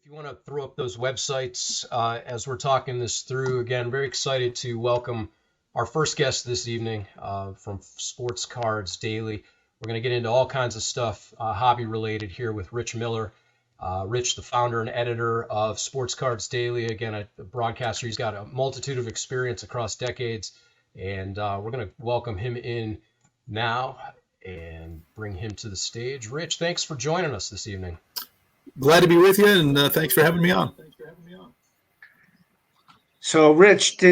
If you want to throw up those websites as we're talking this through, again, very excited to welcome our first guest this evening from Sports Cards Daily. We're going to get into all kinds of stuff hobby related here with Rich Mueller. Rich, the founder and editor of Sports Cards Daily, again, a broadcaster. He's got a multitude of experience across decades, and we're going to welcome him in now and bring him to the stage. Rich, thanks for joining us this evening. Glad to be with you, and thanks for having me on. So, Rich,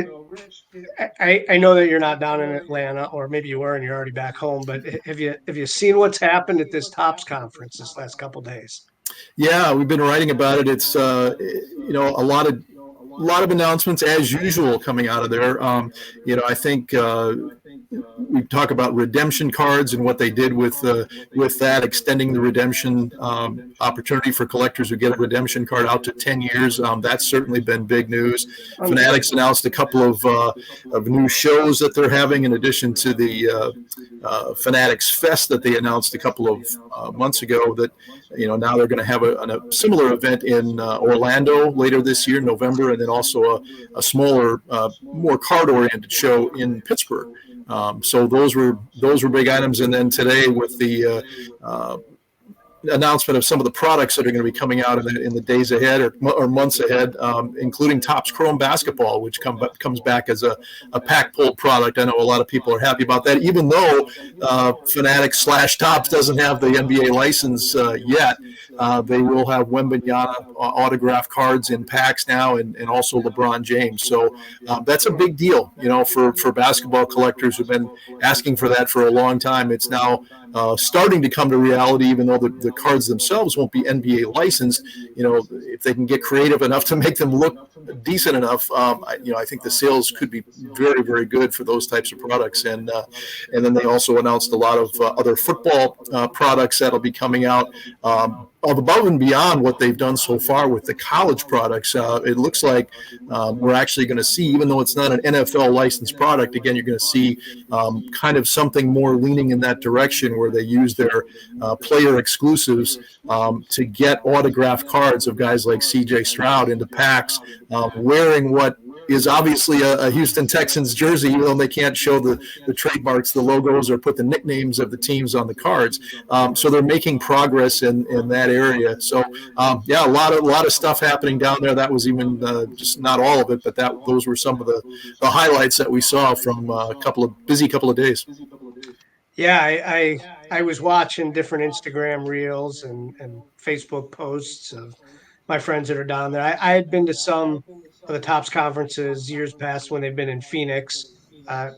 I know that you're not down in Atlanta, or maybe you were and you're already back home, but have you seen what's happened at this Topps conference this last couple of days? Yeah, we've been writing about it. It's a lot of announcements as usual coming out of there. I think we talk about redemption cards and what they did with that, extending the redemption opportunity for collectors who get a redemption card out to 10 years. That's certainly been big news. Fanatics announced a couple of new shows that they're having in addition to the Fanatics Fest that they announced a couple of months ago. That now they're going to have a similar event in Orlando later this year, November, and then also a smaller, more card-oriented show in Pittsburgh. So those were big items. And then today with the announcement of some of the products that are going to be coming out in the days ahead or months ahead, including Topps Chrome Basketball, which comes back as a pack-pulled product. I know a lot of people are happy about that, even though Fanatics/Topps doesn't have the NBA license yet. They will have Wembanyama autograph cards in packs now, and also LeBron James. So that's a big deal, for basketball collectors who've been asking for that for a long time. It's now starting to come to reality, even though the cards themselves won't be NBA licensed. If they can get creative enough to make them look decent enough, I think the sales could be very, very good for those types of products. And then they also announced a lot of other football products that'll be coming out. Above and beyond what they've done so far with the college products, it looks like we're actually going to see, even though it's not an NFL licensed product, again, you're going to see kind of something more leaning in that direction where they use their player exclusives to get autographed cards of guys like C.J. Stroud into packs, wearing what is obviously a Houston Texans jersey, even though they can't show the trademarks, the logos, or put the nicknames of the teams on the cards. So they're making progress in that area. So a lot of stuff happening down there. That was even just not all of it, but those were some of the highlights that we saw from a couple of days. Yeah, I was watching different Instagram reels and Facebook posts of my friends that are down there. I had been to some of the Topps conferences years past when they've been in Phoenix.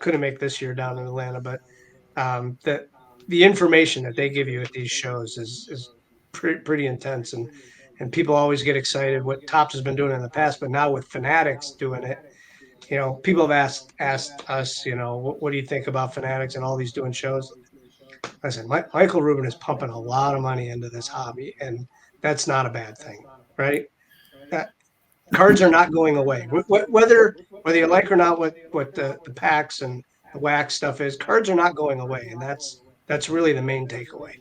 Couldn't make this year down in Atlanta, but the information that they give you at these shows is pretty intense, and people always get excited what Topps has been doing in the past, but now with Fanatics doing it, people have asked us, what do you think about Fanatics and all these doing shows? I said, Michael Rubin is pumping a lot of money into this hobby, and that's not a bad thing, right? Cards are not going away. Whether you like or not what the packs and the wax stuff is, cards are not going away, and that's really the main takeaway.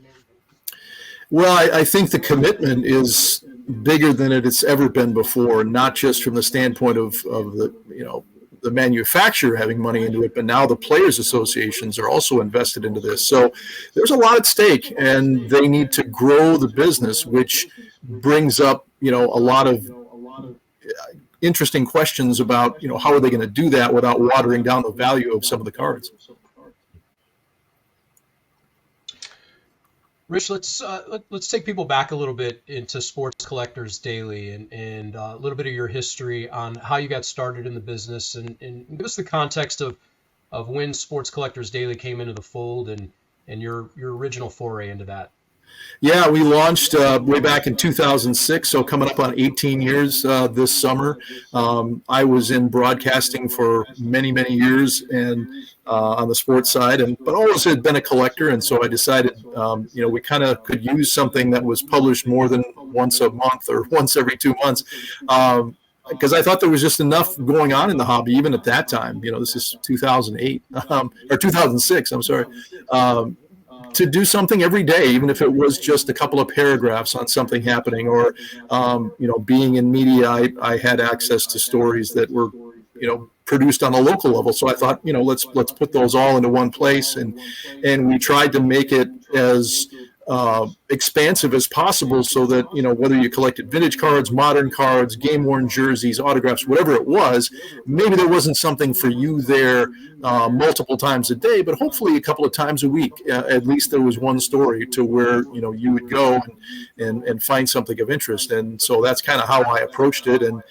Well, I think the commitment is bigger than it's ever been before, not just from the standpoint of the manufacturer having money into it, but now the players associations are also invested into this. So there's a lot at stake, and they need to grow the business, which brings up a lot of interesting questions about how are they going to do that without watering down the value of some of the cards. Rich, let's take people back a little bit into Sports Collectors Daily and a little bit of your history on how you got started in the business, and give us the context of when Sports Collectors Daily came into the fold and your original foray into that. Yeah, we launched way back in 2006, so coming up on 18 years this summer. I was in broadcasting for many, many years and on the sports side, but always had been a collector, and so I decided, we kind of could use something that was published more than once a month or once every 2 months. Because I thought there was just enough going on in the hobby, even at that time. This is 2008 or 2006. I'm sorry. to do something every day, even if it was just a couple of paragraphs on something happening, or being in media, I had access to stories that were produced on a local level. So I thought, let's put those all into one place, and we tried to make it as expansive as possible, so that whether you collected vintage cards, modern cards, game worn jerseys, autographs, whatever it was, maybe there wasn't something for you there multiple times a day, but hopefully a couple of times a week, at least there was one story to where you would go and find something of interest. And so that's kind of how I approached it. And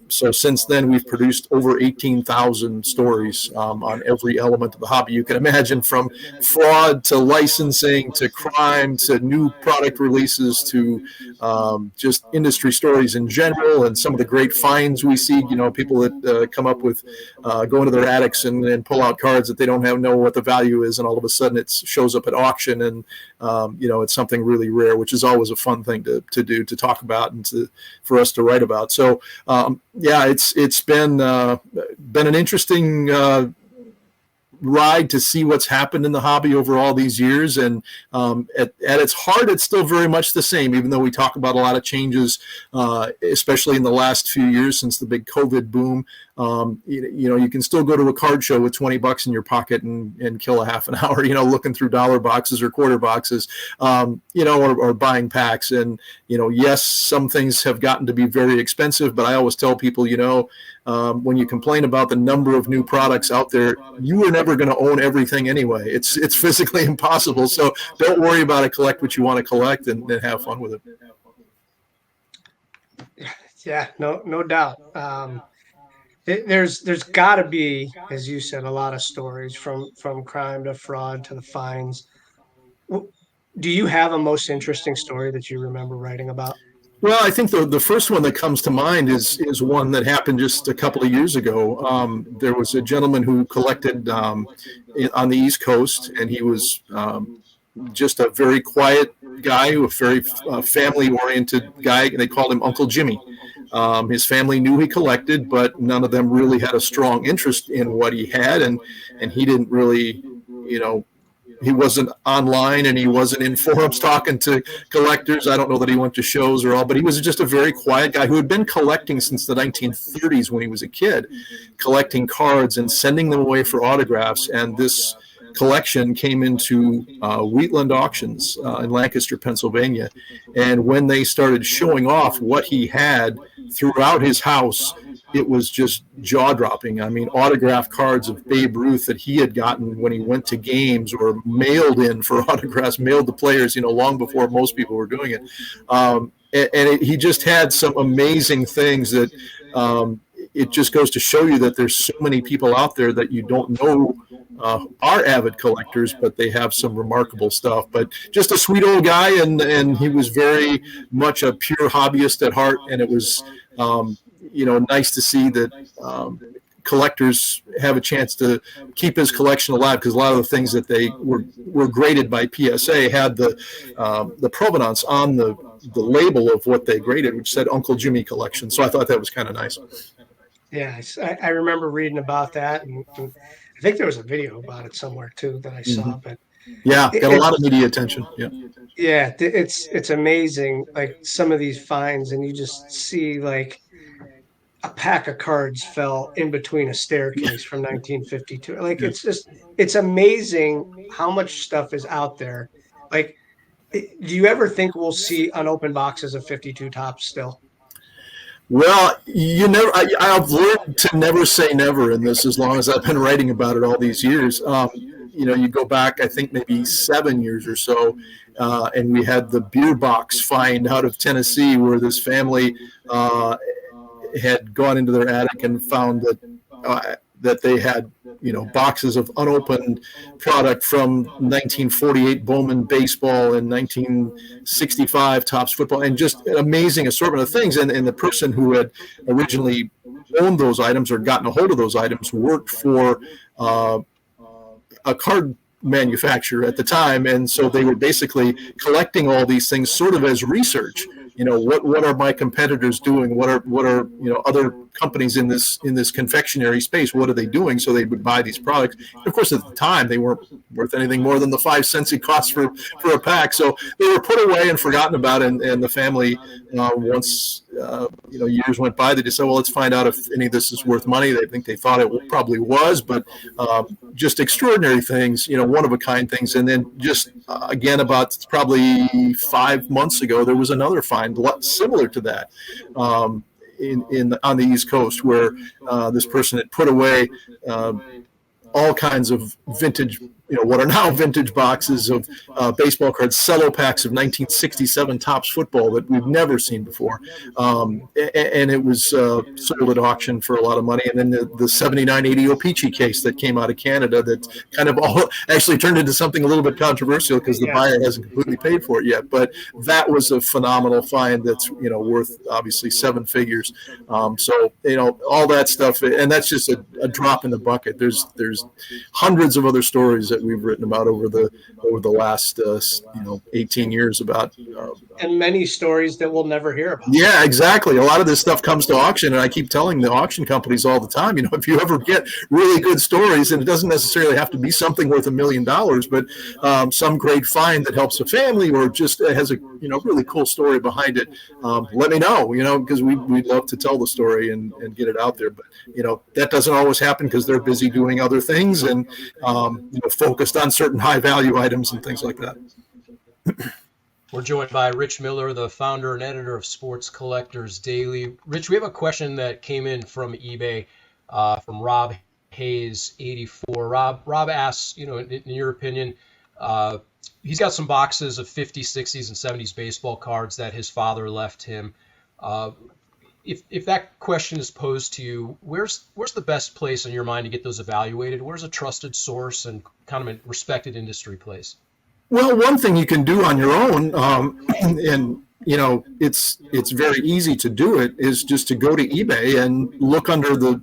so since then, we've produced over 18,000 stories on every element of the hobby you can imagine, from fraud to licensing to crime to new product releases to just industry stories in general, and some of the great finds we see. People that come up with go into their attics and pull out cards that they don't know what the value is, and all of a sudden it shows up at auction, and it's something really rare, which is always a fun thing to do, to talk about, and for us to write about. So it's been an interesting ride to see what's happened in the hobby over all these years. And at its heart, it's still very much the same, even though we talk about a lot of changes, especially in the last few years since the big COVID boom. You can still go to a card show with $20 in your pocket and kill a half an hour, looking through dollar boxes or quarter boxes, or buying packs. And, yes, some things have gotten to be very expensive, but I always tell people, when you complain about the number of new products out there, you are never going to own everything anyway. It's physically impossible. So don't worry about it. Collect what you want to collect, and have fun with it. Yeah, no doubt. There's got to be, as you said, a lot of stories from crime to fraud to the fines. Do you have a most interesting story that you remember writing about? Well, I think the first one that comes to mind is one that happened just a couple of years ago. There was a gentleman who collected on the East Coast, and he was just a very quiet guy, a very family-oriented guy. They called him Uncle Jimmy. His family knew he collected, but none of them really had a strong interest in what he had, and he didn't really, he wasn't online, and he wasn't in forums talking to collectors. I don't know that he went to shows or all, but he was just a very quiet guy who had been collecting since the 1930s when he was a kid, collecting cards and sending them away for autographs. And this collection came into Wheatland Auctions in Lancaster, Pennsylvania. And when they started showing off what he had throughout his house, it was just jaw-dropping. I mean, autographed cards of Babe Ruth that he had gotten when he went to games, or mailed in for autographs, mailed to players, long before most people were doing it. He just had some amazing things that it just goes to show you that there's so many people out there that you don't know are avid collectors, but they have some remarkable stuff. But just a sweet old guy, and he was very much a pure hobbyist at heart, and it was nice to see that collectors have a chance to keep his collection alive, because a lot of the things that they were graded by PSA had the provenance on the label of what they graded, which said Uncle Jimmy Collection. So I thought that was kind of nice. Yeah, I remember reading about that, and I think there was a video about it somewhere too that I saw. But yeah, got a lot of media attention. Yeah, it's amazing. Like some of these finds, and you just see like a pack of cards fell in between a staircase from 1952. Like it's amazing how much stuff is out there. Like, do you ever think we'll see unopened boxes of 52 tops still? Well, I've learned to never say never in this, as long as I've been writing about it all these years. You go back, I think maybe 7 years or so, and we had the beer box find out of Tennessee, where this family had gone into their attic and found that they had boxes of unopened product from 1948 Bowman baseball and 1965 Topps football, and just an amazing assortment of things. And the person who had originally owned those items or gotten a hold of those items worked for a card manufacturer at the time, and so they were basically collecting all these things sort of as research, what are my competitors doing? What are other companies in this confectionery space? What are they doing? So they would buy these products. And of course, at the time, they weren't worth anything more than the 5 cents it cost for a pack. So they were put away and forgotten about. And the family, once years went by, they just said, well, let's find out if any of this is worth money. They think they thought it probably was, but just extraordinary things, one of a kind things. And then just again, about probably 5 months ago, there was another find similar to that. On the East Coast, where this person had put away all kinds of vintage, what are now vintage boxes of baseball cards, cello packs of 1967 Topps football that we've never seen before. And it was sold at auction for a lot of money. And then the 79-80 O-Pee-Chee case that came out of Canada that kind of all actually turned into something a little bit controversial because the buyer hasn't completely paid for it yet. But that was a phenomenal find that's, worth obviously 7 figures. So, all that stuff. And that's just a drop in the bucket. There's hundreds of other stories that we've written about over the last 18 years about and many stories that we'll never hear about. Yeah, exactly. A lot of this stuff comes to auction, and I keep telling the auction companies all the time, if you ever get really good stories, and it doesn't necessarily have to be something worth $1 million, but some great find that helps a family or just has a really cool story behind it, let me know, because we'd love to tell the story and get it out there. But that doesn't always happen because they're busy doing other things and focused on certain high value items and things like that. We're joined by Rich Mueller, the founder and editor of Sports Collectors Daily. Rich, we have a question that came in from eBay from Rob Hayes, 84. Rob asks, in your opinion, he's got some boxes of 50s, 60s, and 70s baseball cards that his father left him. If that question is posed to you, where's the best place in your mind to get those evaluated? Where's a trusted source and kind of a respected industry place? Well, one thing you can do on your own, and it's very easy to do it, is just to go to eBay and look under the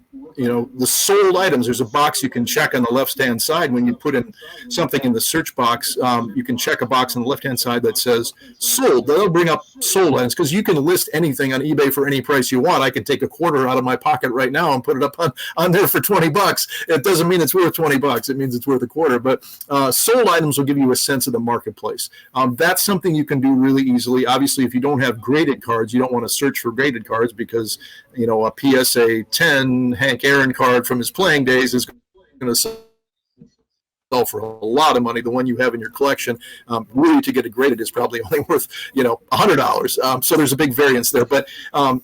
sold items. There's a box you can check on the left-hand side when you put in something in the search box. You can check a box on the left-hand side that says sold. That'll bring up sold items because you can list anything on eBay for any price you want. I can take a quarter out of my pocket right now and put it up on there for $20. It doesn't mean it's worth $20. It means it's worth a quarter. But sold items will give you a sense of the marketplace. That's something you can do really easily. Obviously, if you don't have graded cards, you don't want to search for graded cards because a PSA 10 Hank Aaron card from his playing days is going to sell for a lot of money. The one you have in your collection, really to get it graded, is probably only worth $100. So there's a big variance there. But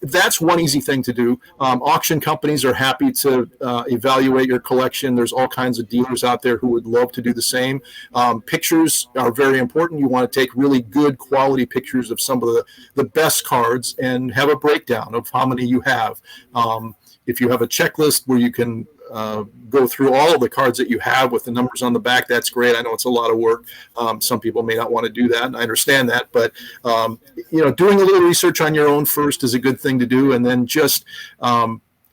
that's one easy thing to do. Auction companies are happy to evaluate your collection. There's all kinds of dealers out there who would love to do the same. Pictures are very important. You want to take really good quality pictures of some of the best cards and have a breakdown of how many you have. If you have a checklist where you can go through all of the cards that you have with the numbers on the back, that's great. I know it's a lot of work. Some people may not want to do that, and I understand that. But, doing a little research on your own first is a good thing to do. And then just,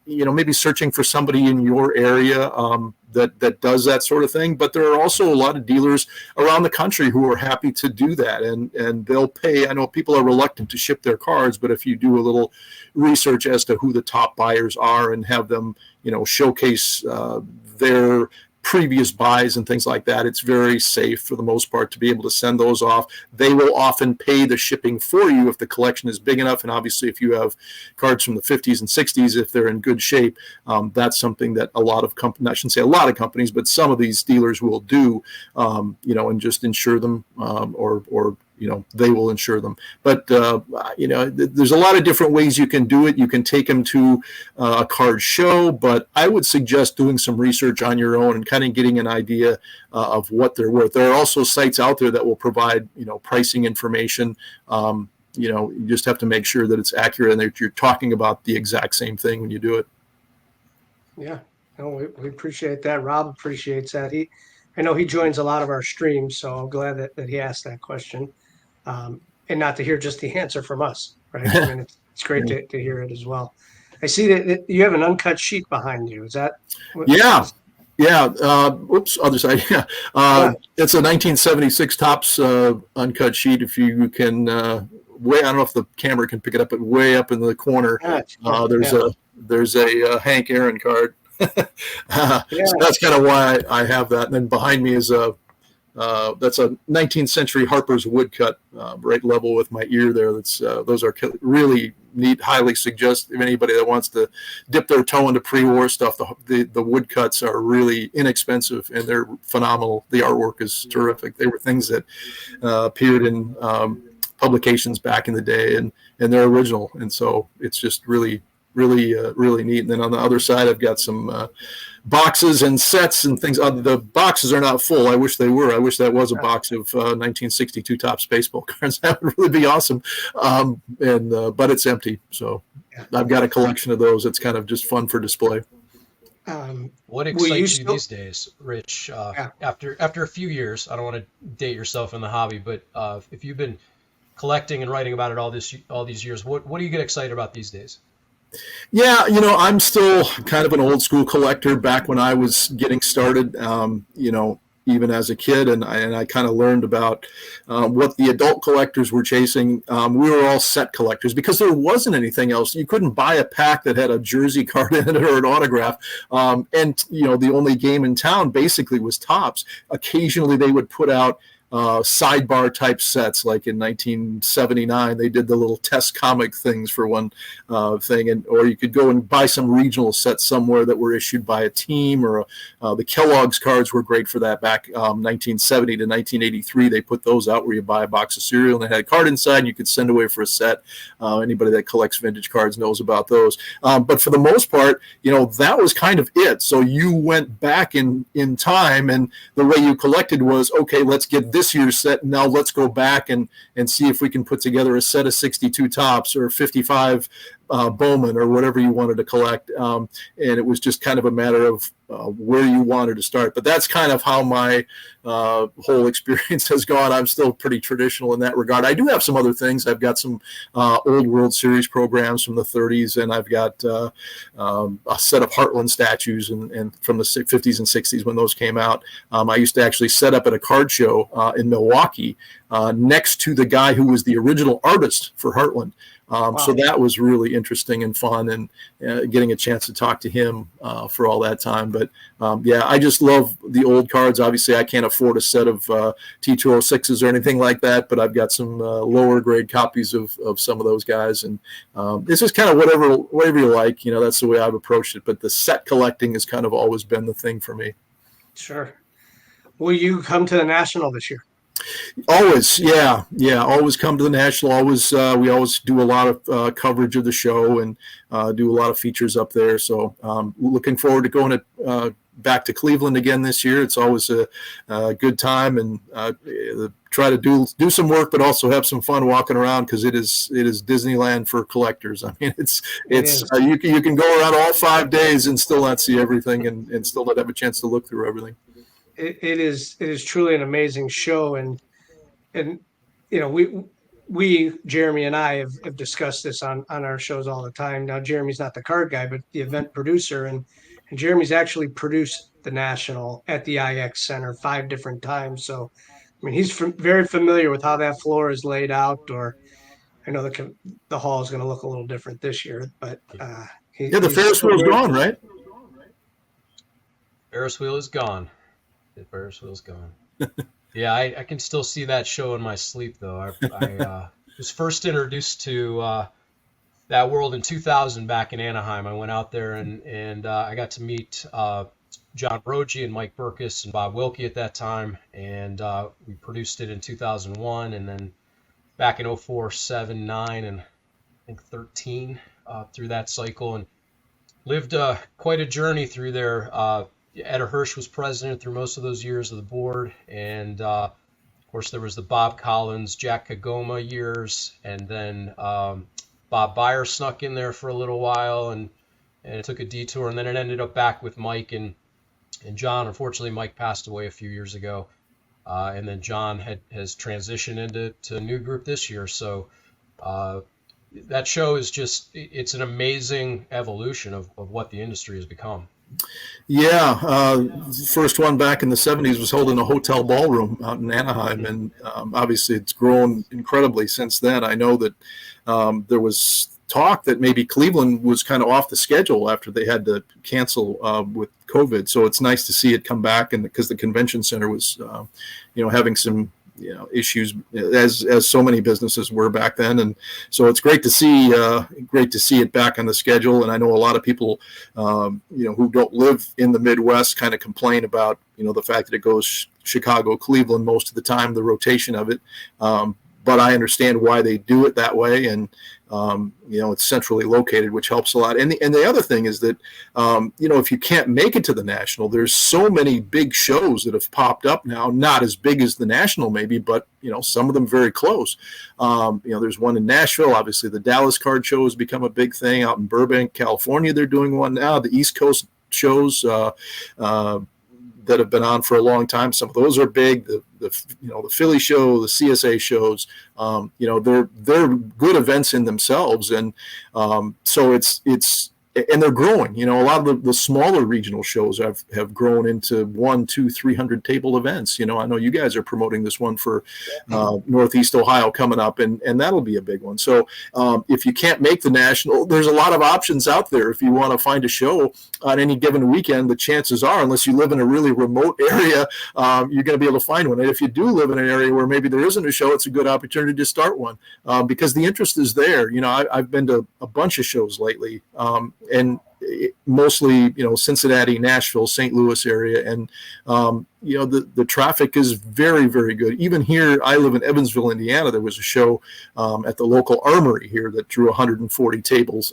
maybe searching for somebody in your area that does that sort of thing. But there are also a lot of dealers around the country who are happy to do that, and they'll pay. I know people are reluctant to ship their cards, but if you do a little research as to who the top buyers are and have them, showcase their previous buys and things like that, it's very safe for the most part to be able to send those off. They will often pay the shipping for you if the collection is big enough. And obviously, if you have cards from the 50s and 60s, if they're in good shape, that's something that a lot of companies, I shouldn't say a lot of companies, but some of these dealers will do, and just insure them or they will insure them. But, there's a lot of different ways you can do it. You can take them to a card show, but I would suggest doing some research on your own and kind of getting an idea of what they're worth. There are also sites out there that will provide, pricing information. You just have to make sure that it's accurate and that you're talking about the exact same thing when you do it. Yeah, no, we appreciate that. Rob appreciates that. I know he joins a lot of our streams, so I'm glad that he asked that question. And not to hear just the answer from us, right? I mean, it's great to hear it as well. I see that you have an uncut sheet behind you. Is that? Yeah. Other side. Yeah. It's a 1976 Topps uncut sheet. If you can way, I don't know if the camera can pick it up, but way up in the corner, there's a Hank Aaron card. So that's kind of why I have that. And then behind me is that's a 19th century Harper's woodcut, right level with my ear there. Those are really neat. Highly suggest if anybody that wants to dip their toe into pre-war stuff. The woodcuts are really inexpensive and they're phenomenal. The artwork is terrific. They were things that appeared in publications back in the day, and they're original. And so it's just really neat. And then on the other side, I've got some boxes and sets and things. The boxes are not full. I wish they were. I wish that was a box of 1962 Topps baseball cards. That would really be awesome. But it's empty. So I've got a collection of those. It's kind of just fun for display. What excites you these days, Rich? After a few years, I don't want to date yourself in the hobby, but if you've been collecting and writing about it all these years, what do you get excited about these days? Yeah, I'm still kind of an old school collector. Back when I was getting started, even as a kid, and I kind of learned about what the adult collectors were chasing. We were all set collectors because there wasn't anything else. You couldn't buy a pack that had a jersey card in it or an autograph. And the only game in town basically was Topps. Occasionally they would put out sidebar type sets, like in 1979 they did the little test comic things for one thing, or you could go and buy some regional sets somewhere that were issued by a team, or the Kellogg's cards were great for that. Back 1970 to 1983 they put those out where you buy a box of cereal and it had a card inside and you could send away for a set. Anybody that collects vintage cards knows about those, but for the most part that was kind of it. So you went back in time, and the way you collected was, okay, let's get this year's set. Now let's go back and see if we can put together a set of 62 Topps or 55 Bowman or whatever you wanted to collect. And it was just kind of a matter of where you wanted to start. But that's kind of how my whole experience has gone. I'm still pretty traditional in that regard. I do have some other things. I've got some old World Series programs from the 30s, and I've got a set of Heartland statues and from the 50s and 60s when those came out. I used to actually set up at a card show in Milwaukee next to the guy who was the original artist for Heartland. Wow. So that was really interesting and fun, and getting a chance to talk to him for all that time. But I just love the old cards. Obviously, I can't afford a set of T206s or anything like that, but I've got some lower grade copies of some of those guys. And it's just kind of whatever you like. That's the way I've approached it. But the set collecting has kind of always been the thing for me. Sure. Will you come to the National this year? Always, yeah. Always come to the National. We always do a lot of coverage of the show and do a lot of features up there. So looking forward to going back to Cleveland again this year. It's always a good time, and try to do some work, but also have some fun walking around, because it is Disneyland for collectors. I mean, it's you can go around all 5 days and still not see everything, and still not have a chance to look through everything. It is truly an amazing show, and we Jeremy and I have discussed this on our shows all the time. Now Jeremy's not the card guy, but the event producer, and Jeremy's actually produced the National at the IX Center 5 different times. So I mean, he's very familiar with how that floor is laid out. Or I know the hall is going to look a little different this year, but the Ferris wheel's gone, right? Ferris wheel is gone. The Ferris wheel's gone. Yeah, I can still see that show in my sleep, though. I was first introduced to that world in 2000 back in Anaheim. I went out there and I got to meet John Brogy and Mike Burkus and Bob Wilkie at that time, and we produced it in 2001, and then back in 04, 07, 09, and I think 13 through that cycle, and lived quite a journey through there. Etta Hirsch was president through most of those years of the board, and of course there was the Bob Collins, Jack Kagoma years, and then Bob Byer snuck in there for a little while, and it took a detour, and then it ended up back with Mike and John. Unfortunately, Mike passed away a few years ago, and then John has transitioned into a new group this year. So that show is it's an amazing evolution of what the industry has become. Yeah, first one back in the '70s was held in a hotel ballroom out in Anaheim, Mhm. and obviously it's grown incredibly since then. I know that there was talk that maybe Cleveland was kind of off the schedule after they had to cancel with COVID. So it's nice to see it come back, and because the convention center was, having some issues as so many businesses were back then, and so it's great to see it back on the schedule. And I know a lot of people who don't live in the Midwest kind of complain about, the fact that it goes Chicago, Cleveland most of the time, the rotation of it. But I understand why they do it that way, and it's centrally located, which helps a lot. And the other thing is that if you can't make it to the National, there's so many big shows that have popped up now, not as big as the National maybe, but some of them very close. There's one in Nashville. Obviously, the Dallas Card Show has become a big thing. Out in Burbank, California, they're doing one now. The East Coast shows. That have been on for a long time. Some of those are big. The Philly show, the CSA shows. They're good events in themselves, and so it's and they're growing. A lot of the smaller regional shows have grown into 100, 200, 300 table events. I know you guys are promoting this one for Northeast Ohio coming up, and that'll be a big one. So if you can't make the National, there's a lot of options out there. If you want to find a show on any given weekend, the chances are, unless you live in a really remote area, you're going to be able to find one. And if you do live in an area where maybe there isn't a show, it's a good opportunity to start one because the interest is there. I've been to a bunch of shows lately, and mostly, Cincinnati, Nashville, St. Louis area. And, the traffic is very, very good. Even here, I live in Evansville, Indiana. There was a show at the local armory here that drew 140 tables,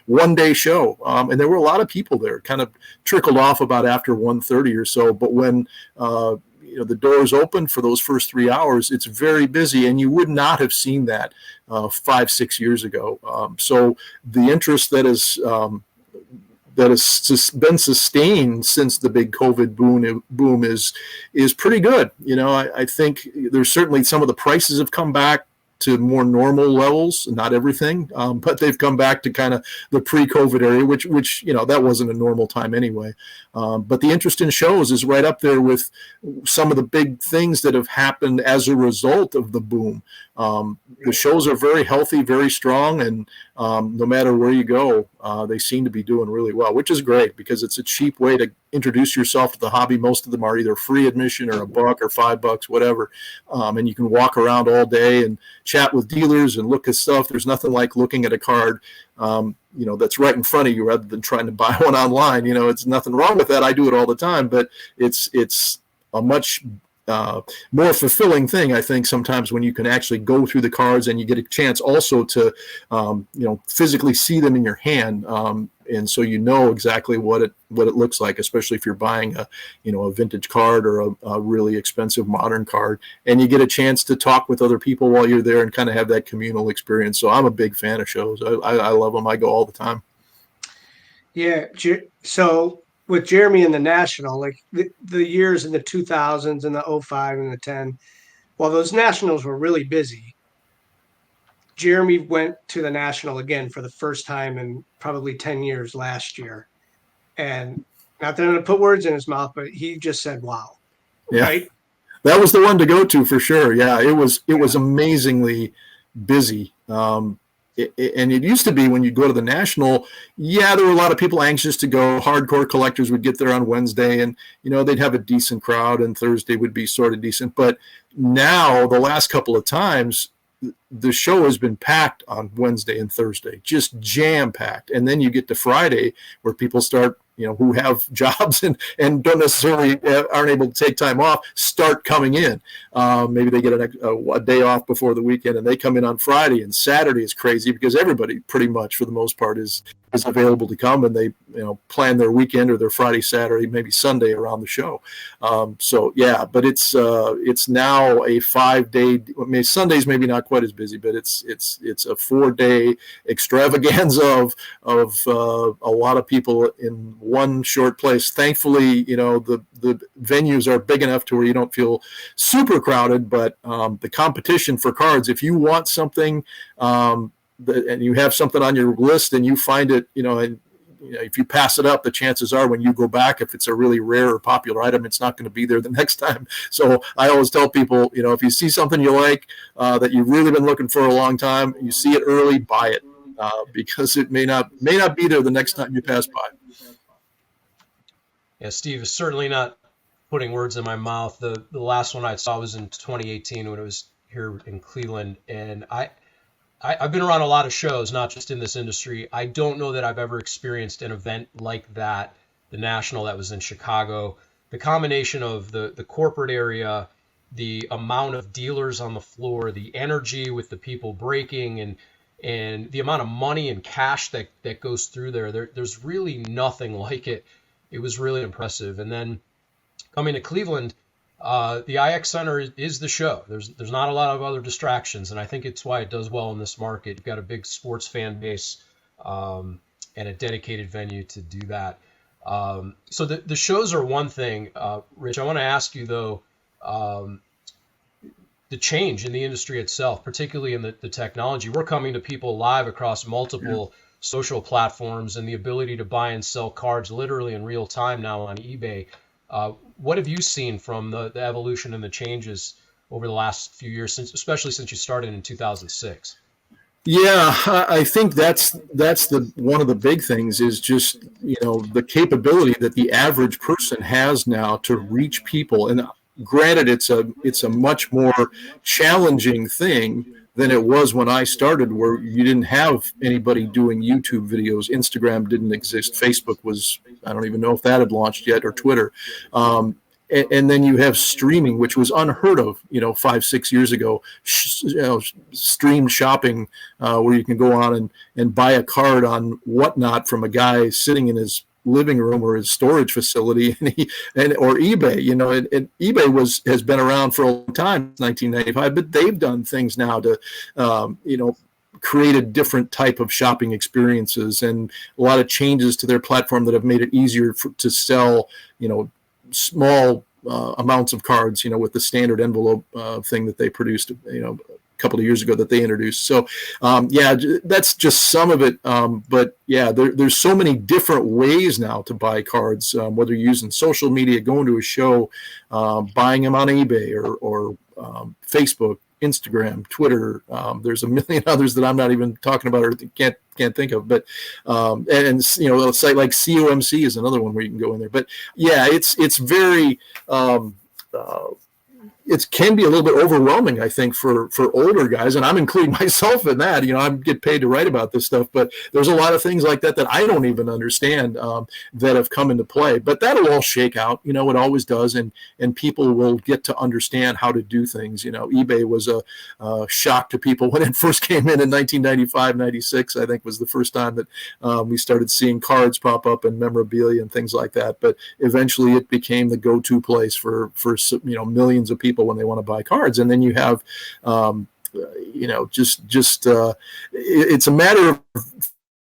one day show. And there were a lot of people there. It kind of trickled off about after 1:30 or so. But when, the doors open for those first 3 hours, it's very busy, and you would not have seen that 5-6 years ago. So the interest that has been sustained since the big COVID boom is pretty good. I think there's certainly some of the prices have come back to more normal levels, not everything, but they've come back to kind of the pre-COVID area, which that wasn't a normal time anyway. But the interest in shows is right up there with some of the big things that have happened as a result of the boom. The shows are very healthy, very strong, and no matter where you go, they seem to be doing really well, which is great because it's a cheap way to introduce yourself to the hobby. Most of them are either free admission or $1 or $5, whatever, and you can walk around all day and chat with dealers and look at stuff. There's nothing like looking at a card, that's right in front of you rather than trying to buy one online. It's nothing wrong with that. I do it all the time, but it's a much more fulfilling thing, I think, sometimes when you can actually go through the cards and you get a chance also to, physically see them in your hand. And so exactly what it looks like, especially if you're buying a vintage card or a really expensive modern card, and you get a chance to talk with other people while you're there and kind of have that communal experience. So I'm a big fan of shows. I love them. I go all the time. Yeah. So with Jeremy and the National, like the years in the 2000s and the '05 and the 10, while those Nationals were really busy, Jeremy went to the National again for the first time in probably 10 years last year. And not that I'm going to put words in his mouth, but he just said, wow. Yeah. Right. That was the one to go to for sure. Yeah, it was Yeah. amazingly busy. And it used to be when you go to the National, there were a lot of people anxious to go. Hardcore collectors would get there on Wednesday, and they'd have a decent crowd, and Thursday would be sort of decent. But now, the last couple of times, the show has been packed on Wednesday and Thursday, just jam packed. And then you get to Friday where people start, who have jobs and don't necessarily aren't able to take time off, start coming in. Maybe they get a day off before the weekend and they come in on Friday, and Saturday is crazy because everybody pretty much for the most part is available to come, and they plan their weekend or their Friday, Saturday, maybe Sunday around the show. But it's now a 5-day. Sundays maybe not quite as busy, but it's a 4-day extravaganza of a lot of people in one short place. Thankfully, the venues are big enough to where you don't feel super crowded, but the competition for cards, if you want something and you have something on your list and you find it, and if you pass it up, the chances are when you go back, if it's a really rare or popular item, it's not going to be there the next time. So I always tell people, if you see something you like that you've really been looking for a long time, you see it early, buy it, because it may not be there the next time you pass by. Yeah, Steve is certainly not putting words in my mouth. The last one I saw was in 2018 when it was here in Cleveland, and I've been around a lot of shows, not just in this industry. I don't know that I've ever experienced an event like that, the National that was in Chicago. The combination of the corporate area, the amount of dealers on the floor, the energy with the people breaking, and the amount of money and cash that goes through there's really nothing like it. It was really impressive. And then coming to Cleveland, the IX Center is the show. There's not a lot of other distractions, and I think it's why it does well in this market. You've got a big sports fan base and a dedicated venue to do that. So the shows are one thing. Rich, I want to ask you, though, the change in the industry itself, particularly in the technology. We're coming to people live across multiple social platforms and the ability to buy and sell cards literally in real time now on eBay. What have you seen from the evolution and the changes over the last few years, especially since you started in 2006? Yeah, I think that's the one of the big things is just the capability that the average person has now to reach people. And granted, it's a much more challenging thing than it was when I started, where you didn't have anybody doing YouTube videos. Instagram didn't exist. Facebook was, I don't even know if that had launched yet, or Twitter. And then you have streaming, which was unheard of, 5-6 years ago. Streamed shopping, where you can go on and buy a card on Whatnot from a guy sitting in his living room or his storage facility, or eBay. And eBay has been around for a long time, 1995, but they've done things now to, create a different type of shopping experiences, and a lot of changes to their platform that have made it easier to sell, small amounts of cards, with the standard envelope thing that they produced, a couple of years ago that they introduced. So, that's just some of it. But yeah, there's so many different ways now to buy cards, whether you're using social media, going to a show, buying them on eBay or Facebook, Instagram, Twitter. There's a million others that I'm not even talking about or can't think of. But a site like COMC is another one where you can go in there. But yeah, it's very it can be a little bit overwhelming, I think, for older guys, and I'm including myself in that. I get paid to write about this stuff, but there's a lot of things like that I don't even understand that have come into play. But that'll all shake out, it always does, and people will get to understand how to do things. eBay was a shock to people when it first came in 1995, 96, I think was the first time that we started seeing cards pop up and memorabilia and things like that. But eventually it became the go-to place for millions of people when they want to buy cards. And then you have, it's a matter of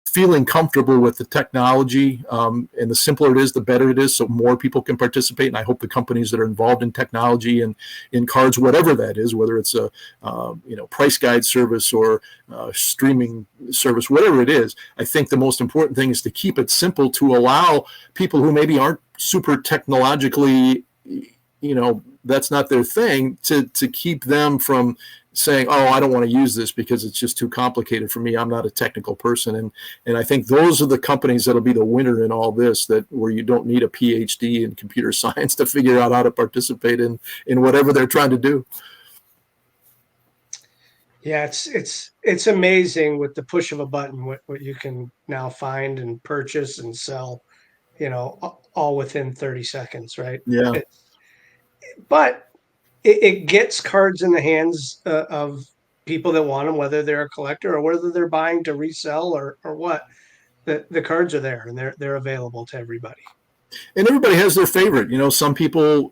feeling comfortable with the technology, and the simpler it is, the better it is, so more people can participate. And I hope the companies that are involved in technology and in cards, whatever that is, whether it's a price guide service or streaming service, whatever it is, I think the most important thing is to keep it simple, to allow people who maybe aren't super technologically, that's not their thing, to keep them from saying, oh, I don't want to use this because it's just too complicated for me. I'm not a technical person. And I think those are the companies that'll be the winner in all this, where you don't need a PhD in computer science to figure out how to participate in whatever they're trying to do. Yeah, it's amazing with the push of a button what you can now find and purchase and sell, all within 30 seconds, right? Yeah. But it gets cards in the hands of people that want them, whether they're a collector or whether they're buying to resell or what. The cards are there and they're available to everybody. And everybody has their favorite. Some people,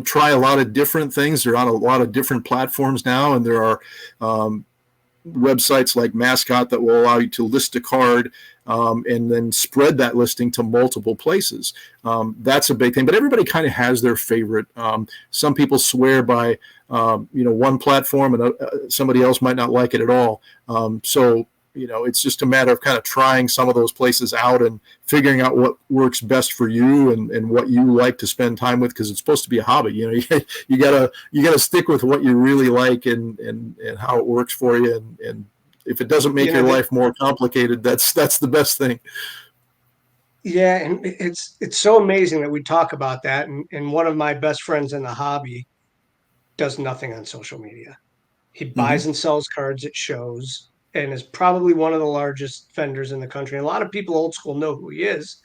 try a lot of different things. They're on a lot of different platforms now, and there are websites like Mascot that will allow you to list a card and then spread that listing to multiple places. That's a big thing, but everybody kind of has their favorite. Some people swear by one platform, and somebody else might not like it at all. So it's just a matter of kind of trying some of those places out and figuring out what works best for you and what you like to spend time with, because it's supposed to be a hobby. You gotta stick with what you really like and how it works for you. And if it doesn't make your life more complicated, that's the best thing. Yeah, and it's so amazing that we talk about that. And one of my best friends in the hobby does nothing on social media. He buys and sells cards at shows and is probably one of the largest vendors in the country. And a lot of people old school know who he is,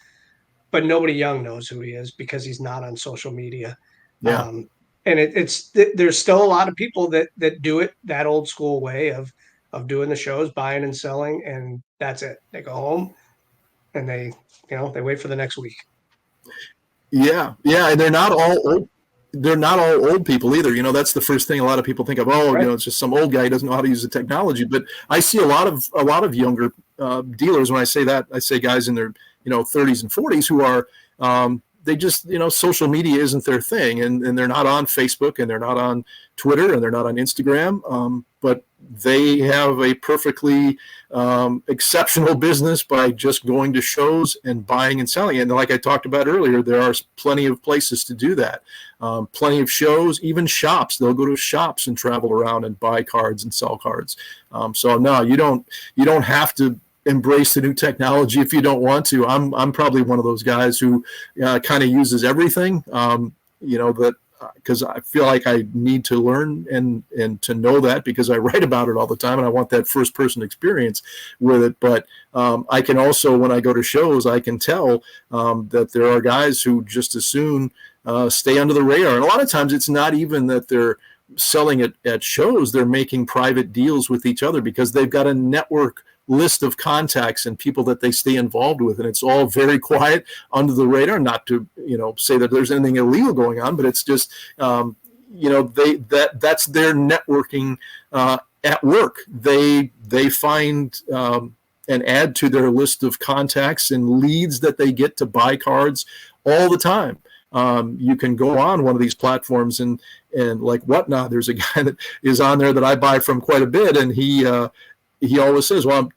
but nobody young knows who he is because he's not on social media. Yeah. And there's still a lot of people that do it that old school way of doing the shows, buying and selling, and that's it. They go home and they wait for the next week. Yeah, and they're not all old. They're not all old people either. That's the first thing a lot of people think of. Oh, Right. It's just some old guy who doesn't know how to use the technology. But I see a lot of younger dealers. When I say that, I say guys in their 30s and 40s who are they just social media isn't their thing, and they're not on Facebook, and they're not on Twitter, and they're not on Instagram. But they have a perfectly exceptional business by just going to shows and buying and selling. And like I talked about earlier, there are plenty of places to do that. Plenty of shows, even shops. They'll go to shops and travel around and buy cards and sell cards. So no, you don't have to embrace the new technology if you don't want to. I'm probably one of those guys who kind of uses everything. Because I feel like I need to learn and to know that, because I write about it all the time and I want that first person experience with it. But I can also, when I go to shows, I can tell that there are guys who just as soon stay under the radar. And a lot of times it's not even that they're selling it at shows. They're making private deals with each other because they've got a network list of contacts and people that they stay involved with, and it's all very quiet, under the radar. Not to say that there's anything illegal going on, but it's just that's their networking at work. They find and add to their list of contacts and leads that they get to buy cards all the time. You can go on one of these platforms and like Whatnot. There's a guy that is on there that I buy from quite a bit, and he always says, well,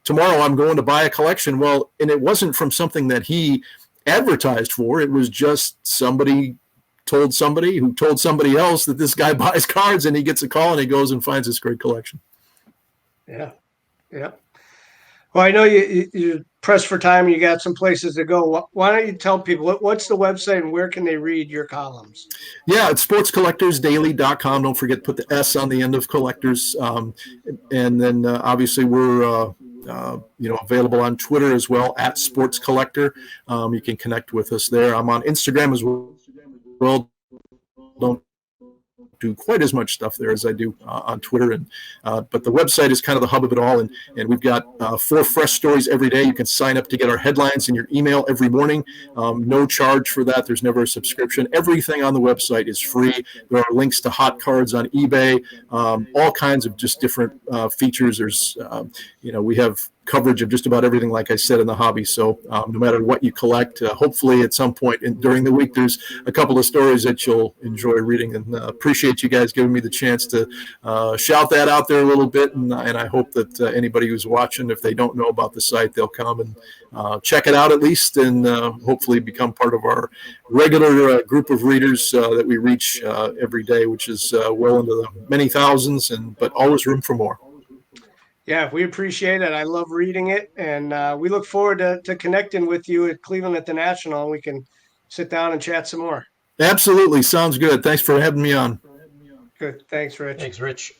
tomorrow I'm going to buy a collection. Well, and it wasn't from something that he advertised for. It was just somebody told somebody who told somebody else that this guy buys cards, and he gets a call and he goes and finds this great collection. Yeah. Yeah. Well, I know you pressed for time and you got some places to go. Why don't you tell people what's the website and where can they read your columns? Yeah, it's sportscollectorsdaily.com. Don't forget to put the S on the end of collectors. And then obviously we're available on Twitter as well, at Sports Collector. You can connect with us there. I'm on Instagram as well. Don't do quite as much stuff there as I do on Twitter, and but the website is kind of the hub of it all, and we've got 4 fresh stories every day. You can sign up to get our headlines in your email every morning. No charge for that. There's never a subscription. Everything on the website is free. There are links to hot cards on eBay, all kinds of just different features. There's we have coverage of just about everything, like I said, in the hobby. So no matter what you collect, hopefully at some point during the week, there's a couple of stories that you'll enjoy reading, and appreciate you guys giving me the chance to shout that out there a little bit. And I hope that anybody who's watching, if they don't know about the site, they'll come and check it out at least, and hopefully become part of our regular group of readers that we reach every day, which is well into the many thousands, but always room for more. Yeah, we appreciate it. I love reading it, and we look forward to connecting with you at Cleveland at the National, and we can sit down and chat some more. Absolutely. Sounds good. Thanks for having me on. Good. Thanks, Rich. Thanks, Rich.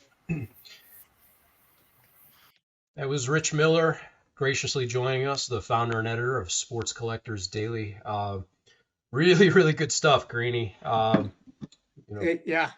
That was Rich Mueller graciously joining us, the founder and editor of Sports Collectors Daily. Really, really good stuff, Greenie. Yeah.